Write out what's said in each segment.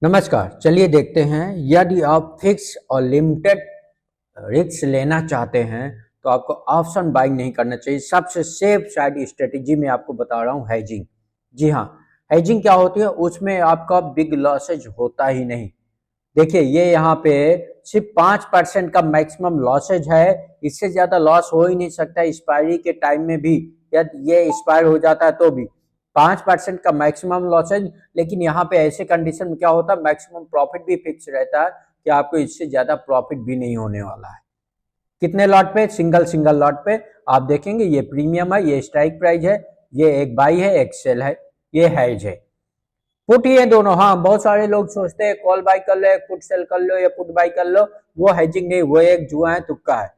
नमस्कार, चलिए देखते हैं। यदि आप फिक्स और लिमिटेड रिस्क लेना चाहते हैं तो आपको ऑप्शन बाइंग नहीं करना चाहिए। सबसे सेफ साइड स्ट्रेटेजी में आपको बता रहा हूँ, हेजिंग। जी हाँ, हेजिंग क्या होती है, उसमें आपका बिग लॉसेज होता ही नहीं। देखिए, ये यहाँ पे सिर्फ 5% का मैक्सिमम लॉसेज है। इससे ज्यादा लॉस हो ही नहीं सकता एक्सपायरी के टाइम में भी। यदि ये एक्सपायर हो जाता है तो भी 5% का मैक्सिमम लॉसेज। लेकिन यहाँ पे ऐसे कंडीशन में क्या होता है, मैक्सिमम प्रॉफिट भी फिक्स रहता है कि आपको इससे ज्यादा प्रॉफिट भी नहीं होने वाला है। कितने लॉट पे? सिंगल सिंगल लॉट पे। आप देखेंगे ये प्रीमियम है, ये स्ट्राइक प्राइस है, ये एक बाई है, एक सेल है, ये हैज है। पुट ही है दोनों। हाँ, बहुत सारे लोग सोचते हैं कॉल बाय कर लो, पुट सेल कर लो या पुट बाय कर लो। वो हेजिंग नहीं, वो एक जुआ है, तुक्का है।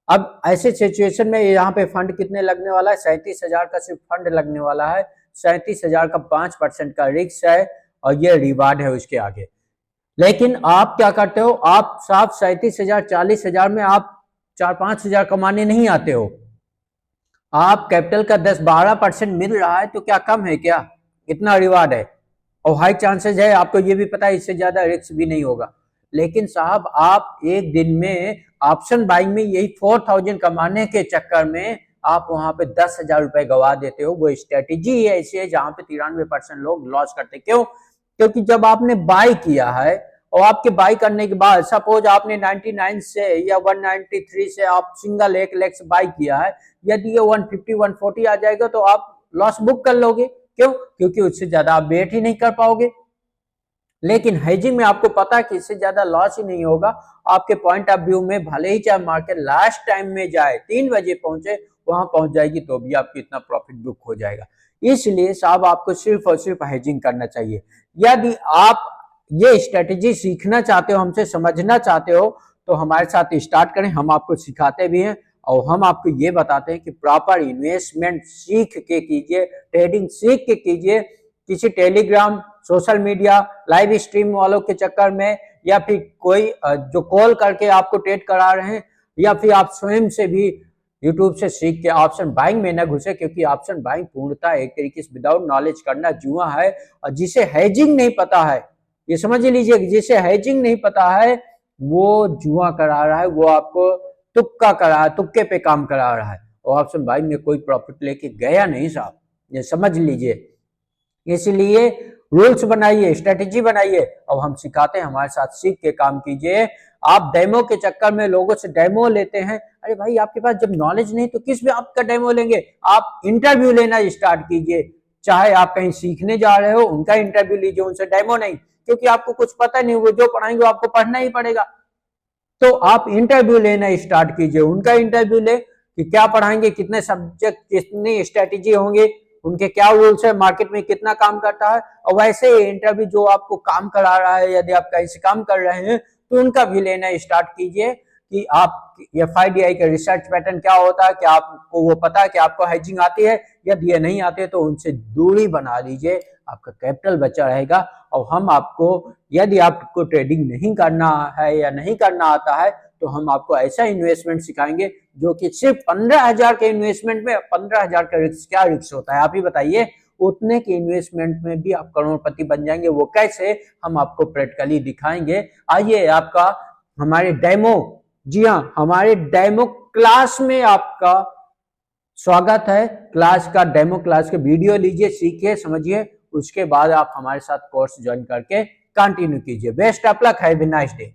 अब ऐसे सिचुएशन में यहाँ पे फंड कितने लगने वाला है? 37,000 का सिर्फ फंड लगने वाला है। 37,000 का 5% का रिस्क है और ये रिवार्ड है उसके आगे। लेकिन आप क्या करते हो, आप साफ 37,000 40,000 में आप 4-5 हजार कमाने नहीं आते हो। आप कैपिटल का 10-12% मिल रहा है तो क्या कम है क्या? इतना रिवार्ड है और हाई चांसेस है। आपको ये भी पता है इससे ज्यादा रिस्क भी नहीं होगा। लेकिन साहब, आप एक दिन में ऑप्शन बाइंग में यही 4,000 कमाने के चक्कर में आप वहां पे 10,000 रुपए गवा देते हो। वो स्ट्रेटेजी ऐसी है जहां पे 93% लोग लॉस करते। क्यों? क्योंकि जब आपने बाय किया है और आपके बाय करने के बाद सपोज आपने 99 से या 193 से आप सिंगल एक लेग से बाय किया है, यदि ये 150 140 आ जाएगा तो आप लॉस बुक कर लोगे। क्यों? क्योंकि उससे ज्यादा आप वेट ही नहीं कर पाओगे। लेकिन हेजिंग में आपको पता है कि इससे ज्यादा लॉस ही नहीं होगा। आपके पॉइंट ऑफ व्यू में भले ही चाहे मार्केट लास्ट टाइम में जाए 3 बजे पहुंचे, वहां पहुंच जाएगी तो भी आपको इतना प्रॉफिट बुक हो जाएगा। इसलिए साहब, आपको सिर्फ और सिर्फ हेजिंग करना चाहिए। यदि आप ये स्ट्रेटेजी सीखना चाहते हो, हमसे समझना चाहते हो, तो हमारे साथ स्टार्ट करें। हम आपको सिखाते भी हैं और हम आपको ये बताते हैं कि प्रॉपर इन्वेस्टमेंट सीख के कीजिए, ट्रेडिंग सीख के कीजिए। किसी Telegram, social media, live stream वालों के चक्कर में या फिर कोई जो कॉल करके आपको ट्रेड करा रहे हैं, या फिर आप स्वयं से भी यूट्यूब से सीख के ऑप्शन बाइंग में न घुसे। क्योंकि ऑप्शन बाइंग पूर्णतः एक तरीके से विदाउट नॉलेज करना जुआ है। और जिसे हेजिंग नहीं पता है, ये समझ लीजिए, जिसे हेजिंग नहीं पता है वो जुआ करा रहा है, वो आपको तुक्का करा, तुक्के पे काम करा रहा है और ऑप्शन बाइंग में कोई प्रॉफिट लेके गया नहीं साहब, ये समझ लीजिए। इसलिए रूल्स बनाइए, स्ट्रेटेजी बनाइए और हम सिखाते हैं, हमारे साथ सीख के काम कीजिए। आप डेमो के चक्कर में लोगों से डेमो लेते हैं। अरे भाई, आपके पास जब नॉलेज नहीं तो किस में आपका डेमो लेंगे? आप इंटरव्यू लेना स्टार्ट कीजिए। चाहे आप कहीं सीखने जा रहे हो, उनका इंटरव्यू लीजिए, उनसे डेमो नहीं। क्योंकि आपको कुछ पता नहीं, वो जो पढ़ाएंगे आपको पढ़ना ही पड़ेगा। तो आप इंटरव्यू लेना स्टार्ट कीजिए, उनका इंटरव्यू ले कि क्या पढ़ाएंगे, कितने सब्जेक्ट, कितनी स्ट्रेटेजी होंगे, उनके क्या रूल्स है, मार्केट में कितना काम करता है। और वैसे इंटरव्यू जो आपको काम करा रहा है, यदि आप कहीं से काम कर रहे हैं तो उनका भी लेना स्टार्ट कीजिए कि आप FIDI का रिसर्च पैटर्न क्या होता है, क्या आपको वो पता है कि आपको हेजिंग आती है। यदि ये नहीं आते तो उनसे दूरी बना लीजिए, आपका कैपिटल बचा रहेगा। और हम आपको, यदि आपको ट्रेडिंग नहीं करना है या नहीं करना आता है, तो हम आपको ऐसा इन्वेस्टमेंट सिखाएंगे जो कि सिर्फ 15,000 के इन्वेस्टमेंट में, 15,000 का रिस्क, क्या रिस्क होता है आप ही बताइए। उतने के इन्वेस्टमेंट में भी आप करोड़पति बन जाएंगे। वो कैसे, हम आपको प्रैक्टिकली दिखाएंगे। आइए, आपका हमारे डेमो, जी हाँ, हमारे डेमो क्लास में आपका स्वागत है। क्लास का, डेमो क्लास के वीडियो लीजिए, सीखिए, समझिए। उसके बाद आप हमारे साथ कोर्स ज्वाइन करके कंटिन्यू कीजिए। Best of luck, have a nice day.